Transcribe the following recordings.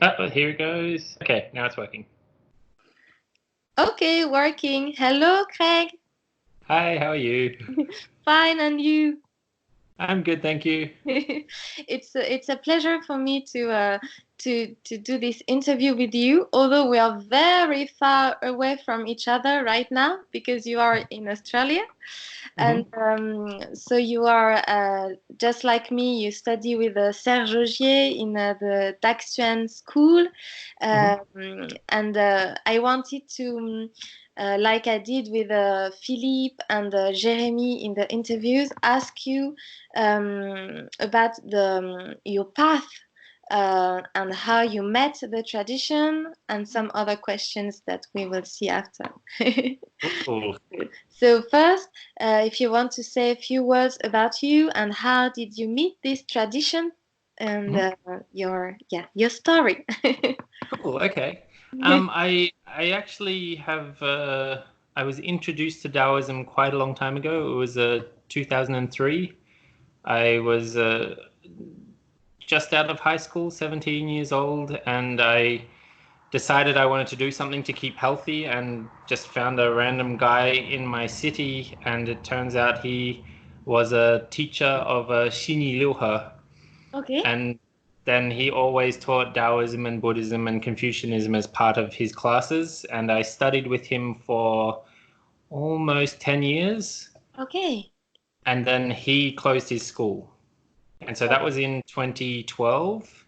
Oh, here it goes. Okay, now it's working. Okay, working. Hello, Craig. Hi, how are you? Fine, and you? I'm good, thank you. It's a pleasure for me to do this interview with you, although we are very far away from each other right now because you are in Australia. And Hmm. so you are just like me, you study with Serge Augier in the DaXuan school. Hmm. And I wanted to, like I did with Philippe and Jeremy in the interviews, ask you about your path and how you met the tradition and some other questions that we will see after. Oh, So first, if you want to say a few words about you and how did you meet this tradition and mhm. your story. Cool. Okay. I actually have I was introduced to Taoism quite a long time ago. It was 2003. I was just out of high school, 17 years old, and I decided I wanted to do something to keep healthy and just found a random guy in my city, and it turns out he was a teacher of Xinyi Liuhe, Okay. and then he always taught Taoism and Buddhism and Confucianism as part of his classes, and I studied with him for almost 10 years, Okay. and then he closed his school. And so that was in 2012.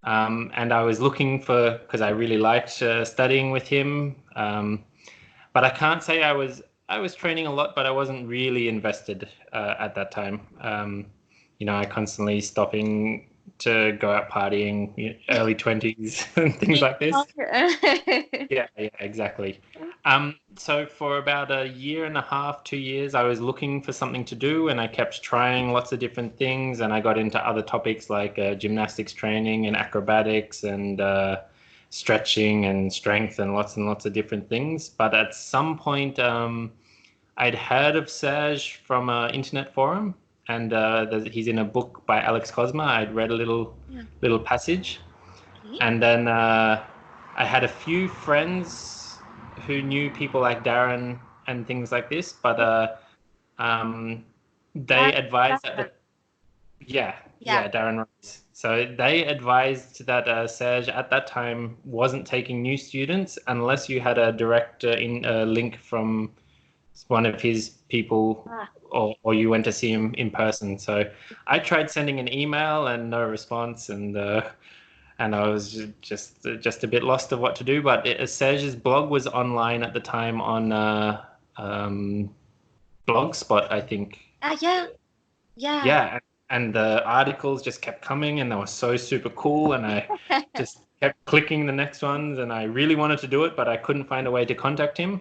And I was looking for, because I really liked studying with him. But I can't say I was training a lot, but I wasn't really invested at that time. I constantly stopping to go out partying, early 20s and things like this. Yeah, yeah, exactly. So for about a year and a half, 2 years, I was looking for something to do, and I kept trying lots of different things, and I got into other topics like gymnastics training and acrobatics and stretching and strength and lots of different things. But at some point, I'd heard of Serge from an internet forum, and he's in a book by Alex Cosma. I'd read a Yeah. little passage, Okay. and then I had a few friends who knew people like Darren and things like this, but um, they That, advised that's that fun. Yeah. yeah, Darren Rice. So they advised that Serge at that time wasn't taking new students unless you had a direct link from one of his people, Ah, or you went to see him in person. So I tried sending an email and no response, and I was just a bit lost of what to do. But Serge's blog was online at the time on Blogspot, I think. yeah. Yeah. Yeah, and the articles just kept coming, and they were so super cool, and I just kept clicking the next ones, and I really wanted to do it, but I couldn't find a way to contact him.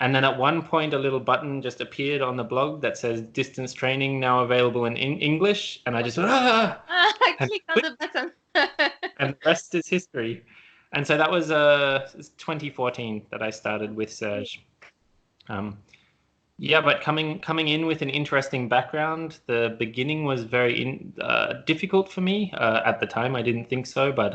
And then at one point, a little button just appeared on the blog that says distance training now available in English, and I just went, ah, and Click on the button. and the rest is history. And so that was 2014 that I started with Serge. Um, yeah, but coming in with an interesting background, the beginning was very difficult for me at the time. I didn't think so, but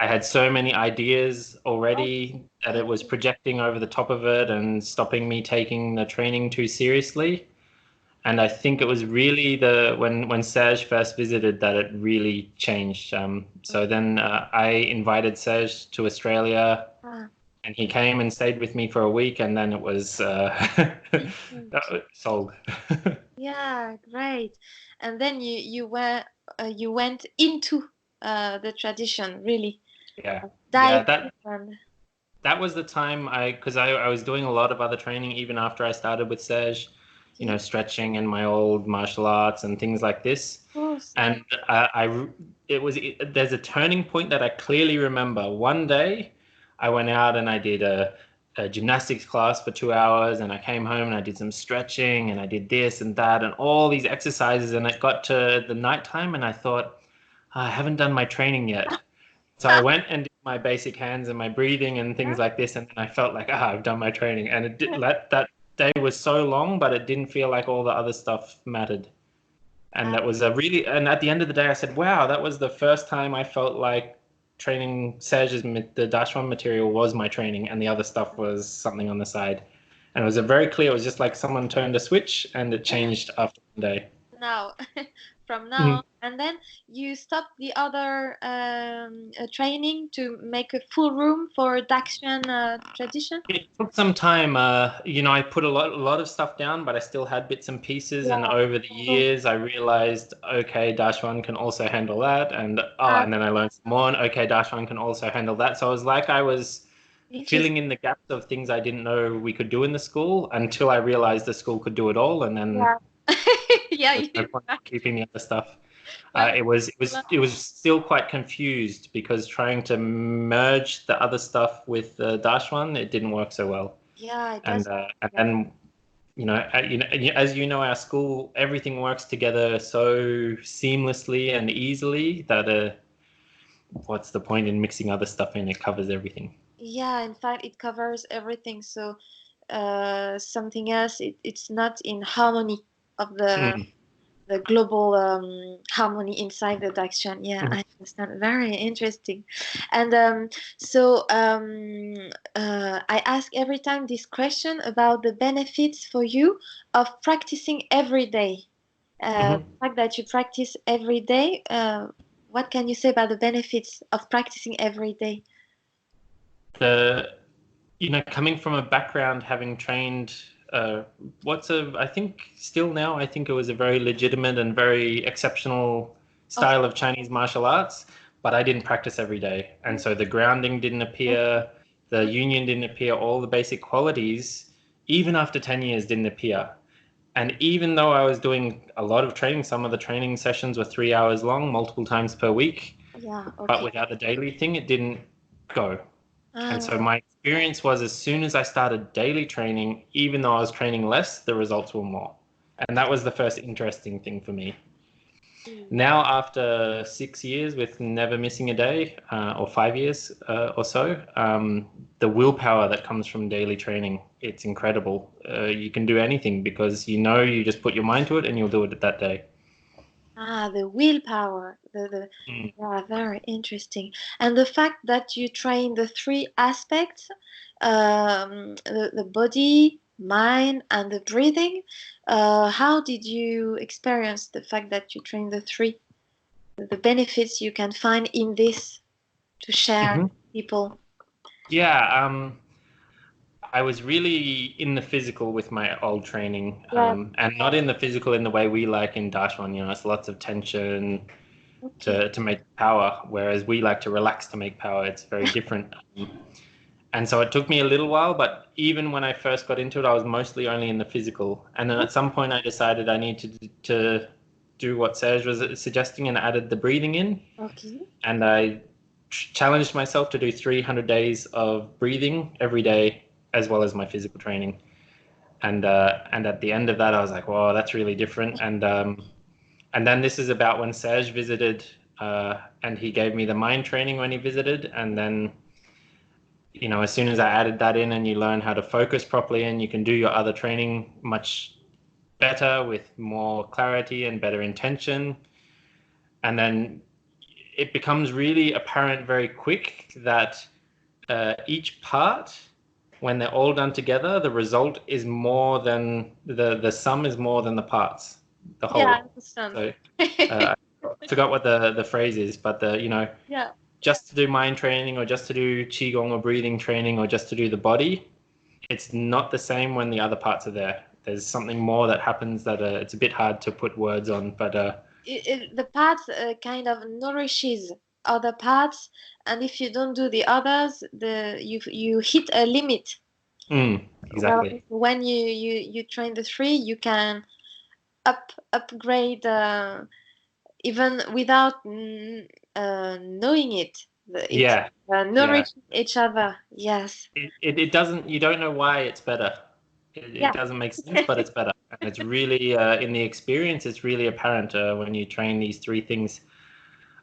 I had so many ideas already that it was projecting over the top of it and stopping me taking the training too seriously. And I think it was really when Serge first visited that it really changed. So then I invited Serge to Australia, Ah, and he came and stayed with me for a week, and then it was sold. yeah, great. And then you went into the tradition, really Yeah, yeah. dive in and That was the time because I was doing a lot of other training even after I started with Serge, okay. stretching and my old martial arts and things like this. Of course, yeah. And there's a turning point that I clearly remember. One day I went out and I did a gymnastics class for 2 hours, and I came home and I did some stretching and I did this and that and all these exercises, and it got to the nighttime and I thought, I haven't done my training yet. So I went and did my basic hands and my breathing and things like this, and then I felt like, I've done my training. And that day was so long, but it didn't feel like all the other stuff mattered. And that was and at the end of the day, I said, wow, that was the first time I felt like training Serge's, the DaXuan material was my training, and the other stuff was something on the side. And it was very clear. It was just like someone turned a switch and it changed after one day. Now, from now, and then you stopped the other training to make a full room for DaXuan tradition. It took some time. I put a lot of stuff down, but I still had bits and pieces. And over the years, I realized, okay, DaXuan can also handle that. And and then I learned some more. And okay, DaXuan can also handle that. So it was like I was filling in the gaps of things I didn't know we could do in the school until I realized the school could do it all. And then there's no point keeping the other stuff. It was still quite confused because trying to merge the other stuff with the DaXuan, it didn't work so well. Yeah, it does. And as you know, our school, everything works together so seamlessly and easily that what's the point in mixing other stuff in? It covers everything. Yeah, in fact, it covers everything. So something else, it's not in harmony of the global harmony inside the DaXuan. Yeah, I understand. Very interesting. And I ask every time this question about the benefits for you of practicing every day. The fact that you practice every day, what can you say about the benefits of practicing every day? Coming from a background having trained I think still now, I think it was a very legitimate and very exceptional style of Chinese martial arts, but I didn't practice every day. And so the grounding didn't appear, the union didn't appear, all the basic qualities, even after 10 years, didn't appear. And even though I was doing a lot of training, some of the training sessions were 3 hours long, multiple times per week, but without the daily thing, it didn't go. And so my experience was, as soon as I started daily training, even though I was training less, the results were more. And that was the first interesting thing for me. Now, after 6 years with never missing a day, or 5 years or so, the willpower that comes from daily training, it's incredible. You can do anything because you just put your mind to it and you'll do it that day. The willpower, yeah, very interesting. And the fact that you train the three aspects, the body, mind, and the breathing, how did you experience the fact that you train the three, the benefits you can find in this to share with people? Yeah, I was really in the physical with my old training, and not in the physical in the way we like in DaXuan. It's lots of tension to make power, whereas we like to relax to make power. It's very different. And so it took me a little while, but even when I first got into it, I was mostly only in the physical. And then at some point I decided I needed to do what Serge was suggesting and added the breathing in. And I challenged myself to do 300 days of breathing every day, as well as my physical training. And at the end of that, I was like, wow, that's really different. And then this is about when Serge visited, and he gave me the mind training when he visited. And then, as soon as I added that in, and you learn how to focus properly, and you can do your other training much better with more clarity and better intention. And then it becomes really apparent very quick that each part, when they're all done together, the result is more than the sum is more than the parts. The whole. Yeah, I understand. So, I forgot what the phrase is, but just to do mind training or just to do qigong or breathing training or just to do the body, it's not the same when the other parts are there. There's something more that happens that it's a bit hard to put words on, but the parts kind of nourishes other parts, and if you don't do the others, you hit a limit. Exactly. Well, when you train the three, you can upgrade even without knowing it. Nourish each other. Yes. It doesn't. You don't know why it's better. It doesn't make sense, but it's better. And it's really in the experience, it's really apparent when you train these three things.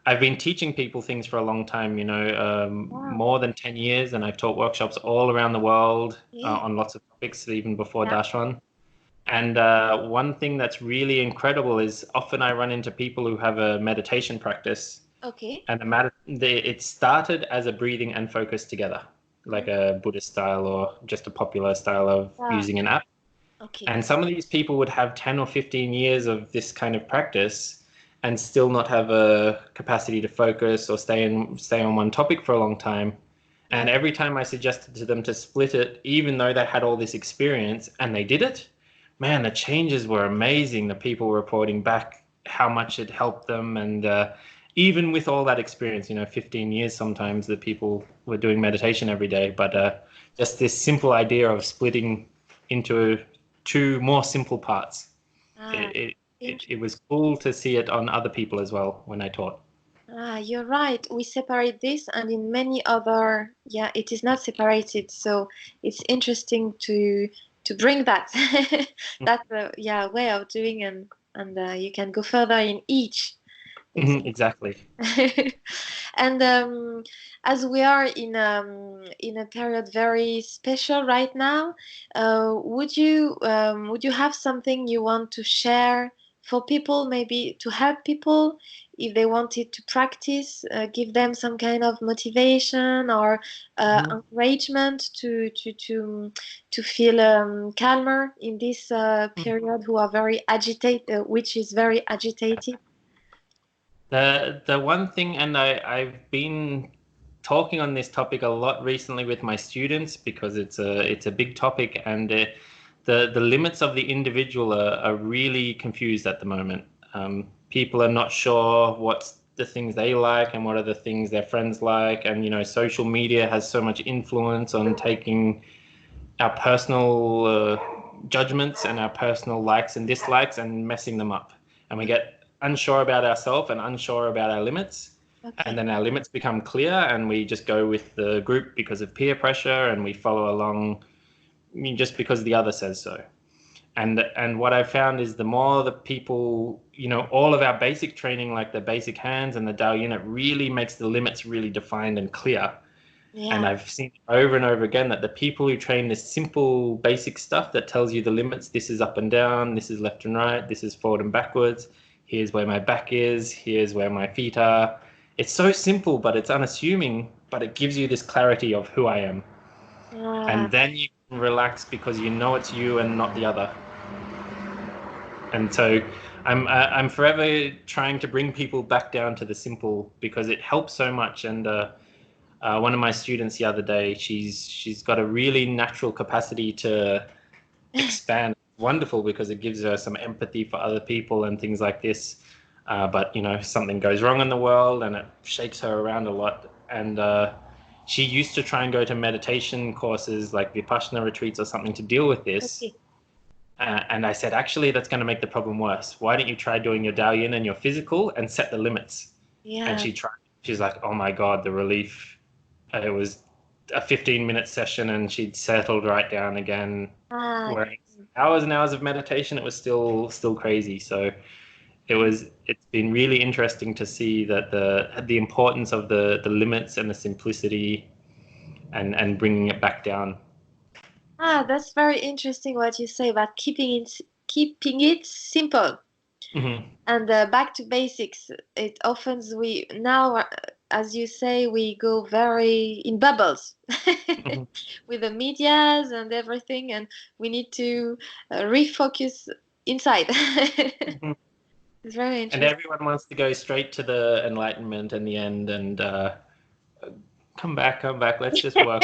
I've been teaching people things for a long time, more than 10 years, and I've taught workshops all around the world on lots of topics, even before DaXuan. And one thing that's really incredible is often I run into people who have a meditation practice, Okay. And it started as a breathing and focus together, like a Buddhist style or just a popular style of using an app. Okay. And some of these people would have 10 or 15 years of this kind of practice and still not have a capacity to focus or stay on one topic for a long time. And every time I suggested to them to split it, even though they had all this experience and they did it, man, the changes were amazing. The people reporting back how much it helped them. And even with all that experience, 15 years sometimes the people were doing meditation every day. But just this simple idea of splitting into two more simple parts. It was cool to see it on other people as well when I taught. You're right. We separate this, and in many other, it is not separated. So it's interesting to bring that way of doing, and you can go further in each. Exactly. And as we are in a period very special right now, would you have something you want to share for people, maybe to help people if they wanted to practice, give them some kind of motivation or encouragement to feel calmer in this period, who are very agitated, which is very agitated? The one thing, and I've been talking on this topic a lot recently with my students because it's a big topic, and the limits of the individual are really confused at the moment. People are not sure what's the things they like and what are the things their friends like, and social media has so much influence on taking our personal judgments and our personal likes and dislikes and messing them up, and we get unsure about ourselves and unsure about our limits. Okay. And then our limits become clear and we just go with the group because of peer pressure, and we follow along just because the other says so. And what I found is the more the people, all of our basic training, like the basic hands and the Dao unit, really makes the limits really defined and clear. Yeah. And I've seen over and over again that the people who train this simple basic stuff that tells you the limits, this is up and down, this is left and right, this is forward and backwards, here's where my back is, here's where my feet are. It's so simple, but it's unassuming, but it gives you this clarity of who I am. And then you can relax because you know it's you and not the other. And so I'm forever trying to bring people back down to the simple because it helps so much. And one of my students the other day, she's got a really natural capacity to expand. Wonderful, because it gives her some empathy for other people and things like this. But something goes wrong in the world and it shakes her around a lot. And she used to try and go to meditation courses like Vipassana retreats or something to deal with this. Okay. And I said, actually, that's going to make the problem worse. Why don't you try doing your Dao Yin and your physical and set the limits? Yeah. And she tried. She's like, oh my God, the relief. It was a 15-minute session and she'd settled right down again. Whereas hours and hours of meditation, it was still crazy. So it's been really interesting to see that the importance of the limits and the simplicity and bringing it back down. That's very interesting what you say about keeping it simple. Mm-hmm. And back to basics. It often now, as you say, we go very in bubbles mm-hmm. with the medias and everything, and we need to refocus inside. Mm-hmm. It's very interesting. And everyone wants to go straight to the enlightenment and the end, and come back. Let's just work.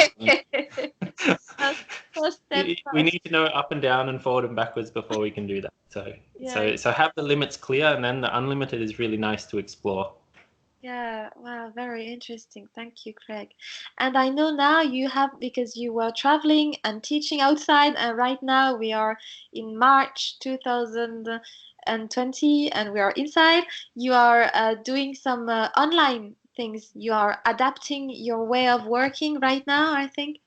We need to know up and down and forward and backwards before we can do that. So have the limits clear, and then the unlimited is really nice to explore. Yeah, wow, very interesting. Thank you, Craig. And I know now you have, because you were traveling and teaching outside, and right now we are in March 2020 and we are inside. You are doing some online things. You are adapting your way of working right now, I think.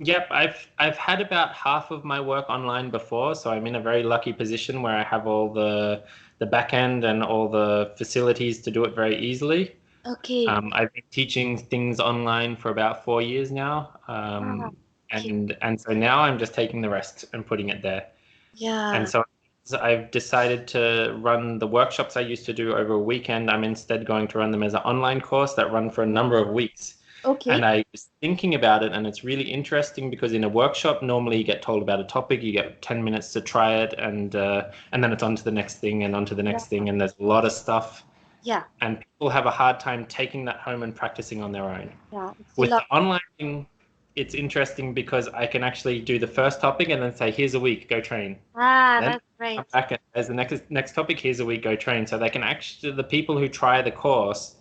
Yep, I've had about half of my work online before, so I'm in a very lucky position where I have all the back end and all the facilities to do it very easily. Okay. I've been teaching things online for about 4 years now, and so now I'm just taking the rest and putting it there. Yeah. And so I've decided to run the workshops I used to do over a weekend. I'm instead going to run them as an online course that run for a number of weeks. Okay. And I was thinking about it, and it's really interesting because in a workshop, normally you get told about a topic, you get 10 minutes to try it, and then it's on to the next thing and on to the next thing, and there's a lot of stuff. Yeah. And people have a hard time taking that home and practicing on their own. Yeah. With the online thing, it's interesting because I can actually do the first topic and then say, here's a week, go train. Then That's great. come back and as the next topic, here's a week, go train. So they can actually, the people who try the course,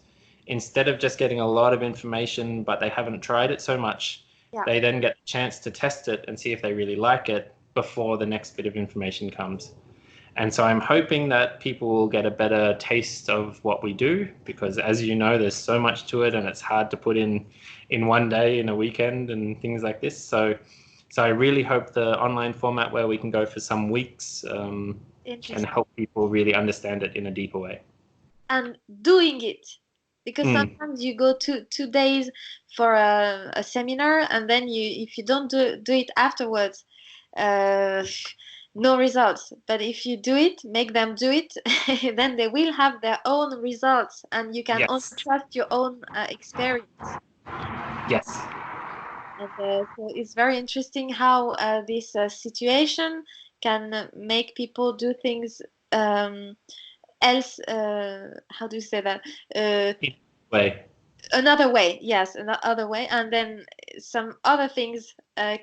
instead of just getting a lot of information, but they haven't tried it so much, they then get a chance to test it and see if they really like it before the next bit of information comes. And so I'm hoping that people will get a better taste of what we do, because as you know, there's so much to it and it's hard to put in one day, in a weekend and things like this. So I really hope the online format where we can go for some weeks can help people really understand it in a deeper way. And doing it. Because sometimes you go 2 days for a seminar, and then if you don't do it afterwards, no results. But if you do it, make them do it, then they will have their own results, and you can only trust your own experience. Yes. And, so it's very interesting how this situation can make people do things else. How do you say that? Way. Another way, yes, another way, and then some other things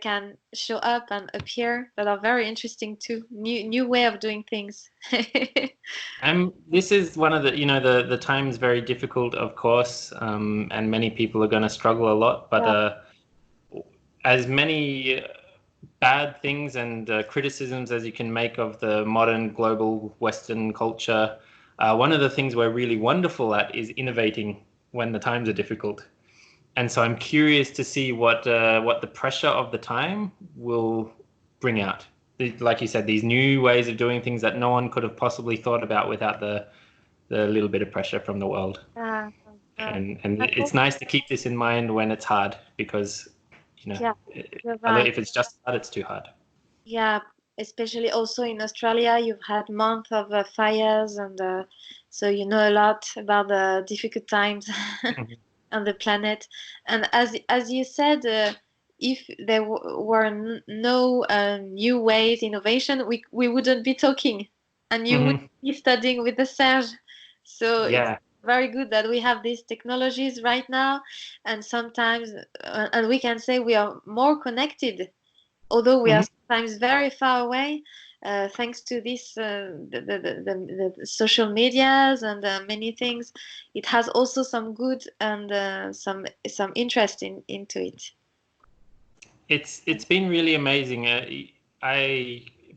can show up and appear that are very interesting too. New way of doing things. This is one of the times very difficult, of course, and many people are going to struggle a lot. But as many bad things and criticisms as you can make of the modern global Western culture, one of the things we're really wonderful at is innovating when the times are difficult. And so I'm curious to see what the pressure of the time will bring out. Like you said, these new ways of doing things that no one could have possibly thought about without the little bit of pressure from the world. And it's nice to keep this in mind when it's hard, because if it's just hard, it's too hard. Yeah, especially also in Australia, you've had months of fires, and so you know a lot about the difficult times on the planet. And as you said, if there were no new ways, innovation, we wouldn't be talking, and you would be studying with the Serge. So it's very good that we have these technologies right now, and sometimes, and we can say we are more connected, although we are sometimes very far away, thanks to this the social medias and many things. It has also some good and some interest into it. It's been really amazing.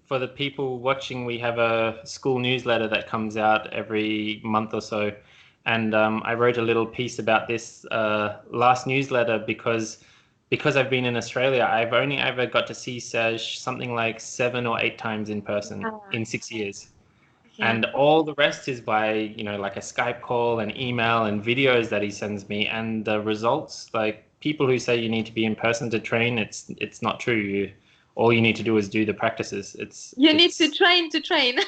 For the people watching, we have a school newsletter that comes out every month or so, and I wrote a little piece about this last newsletter because I've been in Australia. I've only ever got to see Serge something like 7 or 8 times in person in 6 years. And all the rest is by, like a Skype call and email and videos that he sends me. And the results, like people who say you need to be in person to train, it's not true. All you need to do is do the practices. You need to train to train.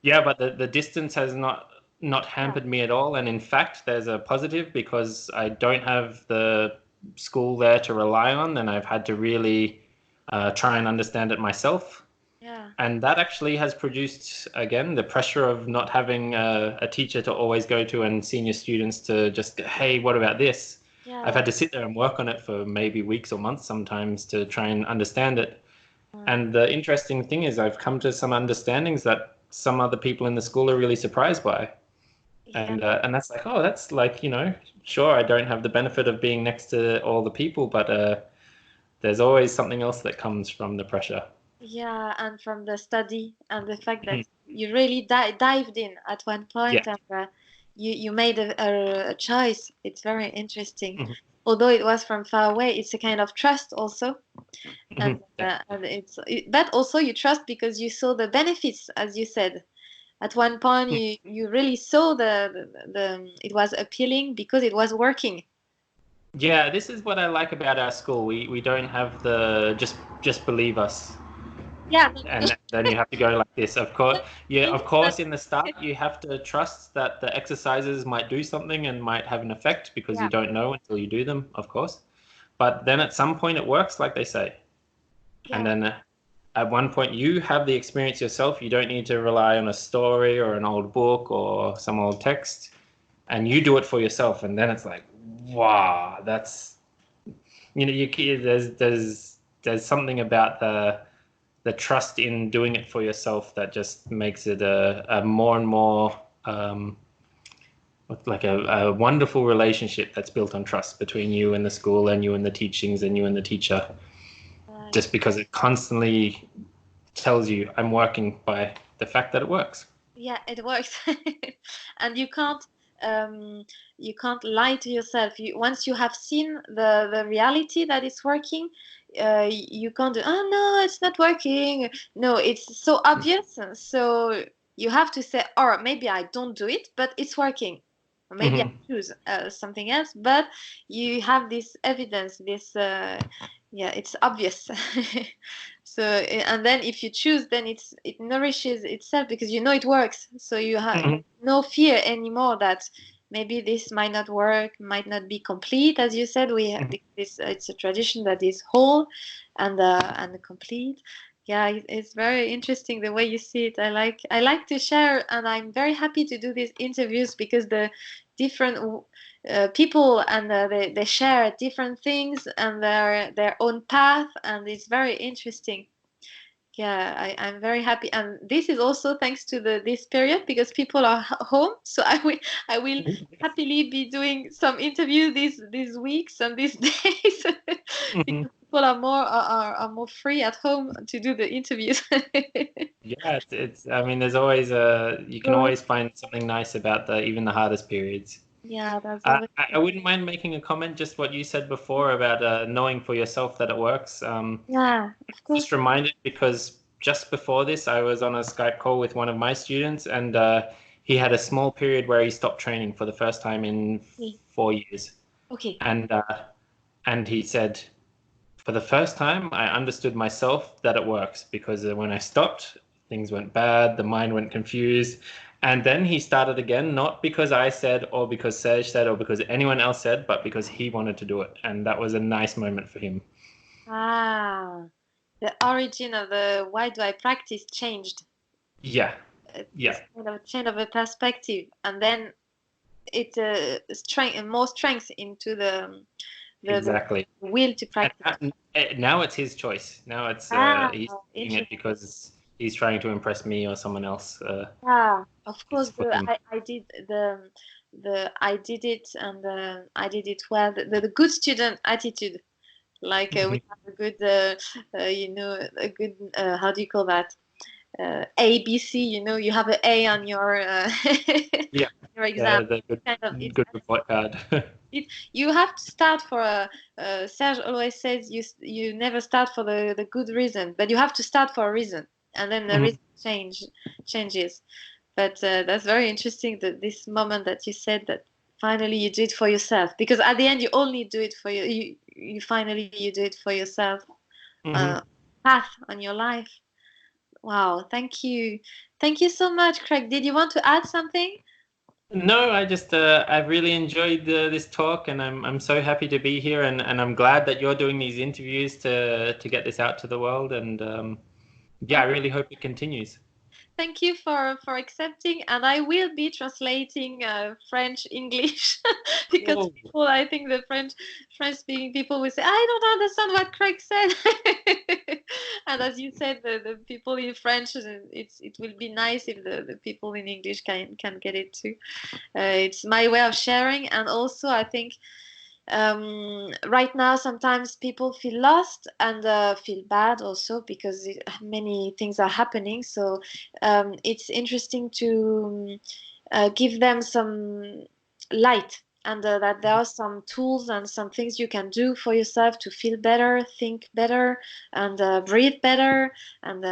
Yeah, but the distance has not hampered me at all, and in fact there's a positive, because I don't have the school there to rely on, and I've had to really try and understand it myself. And that actually has produced, again, the pressure of not having a teacher to always go to and senior students to just, hey, what about this? I've had to sit there and work on it for maybe weeks or months sometimes to try and understand it. And the interesting thing is I've come to some understandings that some other people in the school are really surprised by. And that's like, oh, that's like, sure, I don't have the benefit of being next to all the people, but there's always something else that comes from the pressure. Yeah, and from the study, and the fact that you really dived in at one point, and you made a choice. It's very interesting. Although it was from far away, it's a kind of trust also. And but also you trust because you saw the benefits, as you said. At one point, you really saw it was appealing because it was working. Yeah, this is what I like about our school. We don't have the just believe us. Yeah. And then you have to go like this. Of course, yeah, of course, in the start, you have to trust that the exercises might do something and might have an effect because Yeah. you don't know until you do them, of course. But then at some point it works, like they say. And Yeah. then at one point you have the experience yourself. You don't need to rely on a story or an old book or some old text. And you do it for yourself. And then it's like, wow, that's, you know, there's something about the trust in doing it for yourself that just makes it a more and more like a wonderful relationship that's built on trust between you and the school and you and the teachings and you and the teacher, just because it constantly tells you I'm working by the fact that it works. Yeah, it works. And you can't lie to yourself. Once you have seen the reality that it's working, you can't do, oh no, it's not working. No, it's so obvious. So you have to say, or maybe I don't do it, but it's working. Or maybe I choose something else, but you have this evidence, this yeah, it's obvious. So and then if you choose, then it nourishes itself because you know it works. So you have no fear anymore that maybe this might not work, might not be complete. As you said, we have this. It's a tradition that is whole and complete. Yeah, it's very interesting the way you see it. I like to share, and I'm very happy to do these interviews because the different people and they share different things and their own path, and it's very interesting. Yeah, I'm very happy, and this is also thanks to this period because people are home. So I will happily be doing some interview these weeks and these days because people are more free at home to do the interviews. Yeah, it's I mean, there's always you can always find something nice about even the hardest periods. Yeah, that's always I wouldn't mind making a comment, just what you said before about knowing for yourself that it works. yeah, of course. Just reminded because just before this, I was on a Skype call with one of my students, and he had a small period where he stopped training for the first time in 4 years. Okay. And he said, for the first time, I understood myself that it works because when I stopped, things went bad, the mind went confused. And then he started again, not because I said or because Serge said or because anyone else said, but because he wanted to do it. And that was a nice moment for him. Ah, the origin of the why do I practice changed. Yeah. Yeah. It's kind of a change of a perspective, and then it more strength into Exactly. the will to practice. And now it's his choice. Now it's he's doing it because he's trying to impress me or someone else. Yeah, of course. For him. I did I did it, and I did it well. The good student attitude, like we have a good, a good. How do you call that? A, B, C. You know, you have an A on your Yeah. your exam. The good, Kind of, good report card. You have to start for Serge always says you never start for the good reason, but you have to start for a reason, and then the reason changes. But that's very interesting that this moment that you said that finally you do it for yourself, because at the end you only do it for you finally you do it for yourself. Path on your life. Wow, thank you so much, Craig. Did you want to add something? No, I just I've really enjoyed this talk, and I'm so happy to be here, and I'm glad that you're doing these interviews to get this out to the world, and yeah, I really hope it continues. Thank you for accepting, and I will be translating French English because people, I think the French speaking people will say, I don't understand what Craig said. And as you said, the people in French, it will be nice if the people in English can get it too. It's my way of sharing, and also I think right now sometimes people feel lost and feel bad also because many things are happening, so it's interesting to give them some light and that there are some tools and some things you can do for yourself to feel better, think better, and breathe better, and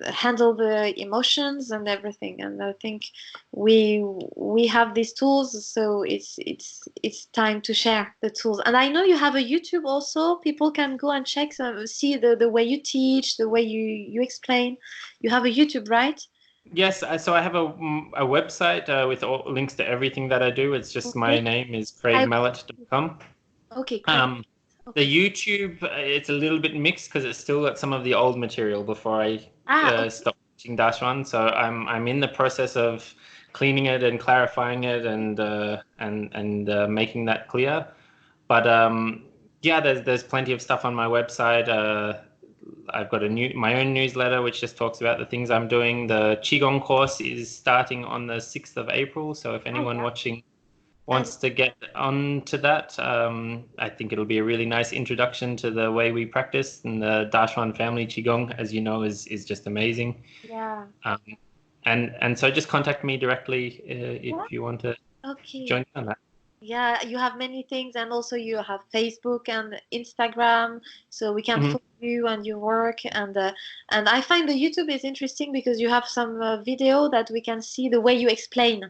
handle the emotions and everything. And I think we have these tools, so it's time to share the tools. And I know you have a YouTube also. People can go and check, see the way you teach, the way you explain. You have a YouTube, right? Yes, so I have a website with all links to everything that I do. It's just my name is craigmallett.com. Okay, great. The YouTube, it's a little bit mixed because it's still got some of the old material before I stopped teaching DaXuan. So I'm in the process of cleaning it and clarifying it and making that clear. But yeah, there's plenty of stuff on my website. I've got my own newsletter which just talks about the things I'm doing. The Qigong course is starting on the 6th of April. So if anyone watching wants to get onto that, I think it'll be a really nice introduction to the way we practice. And the DaXuan family Qigong, as you know, is just amazing. Yeah. And so just contact me directly if you want to join on that. Yeah, you have many things, and also you have Facebook and Instagram, so we can follow you and your work. And I find the YouTube is interesting because you have some video that we can see the way you explain,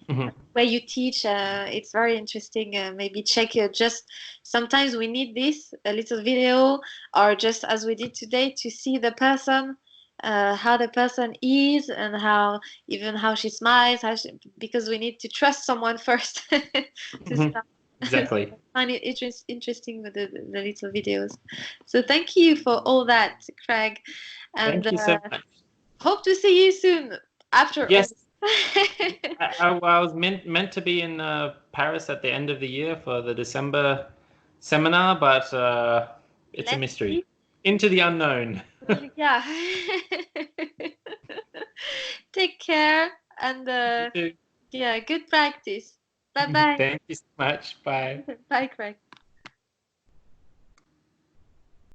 the way you teach. It's very interesting. Maybe check just sometimes we need this a little video, or just as we did today, to see the person. How the person is and how she smiles, because we need to trust someone first to start. Exactly. I find it interesting with the little videos. So thank you for all that, Craig. And thank you so much. Hope to see you soon after. Yes. I was meant to be in Paris at the end of the year for the December seminar, but it's a mystery. Into the unknown. Yeah. Take care and yeah, good practice. Bye bye. Thank you so much. Bye. Bye, Craig.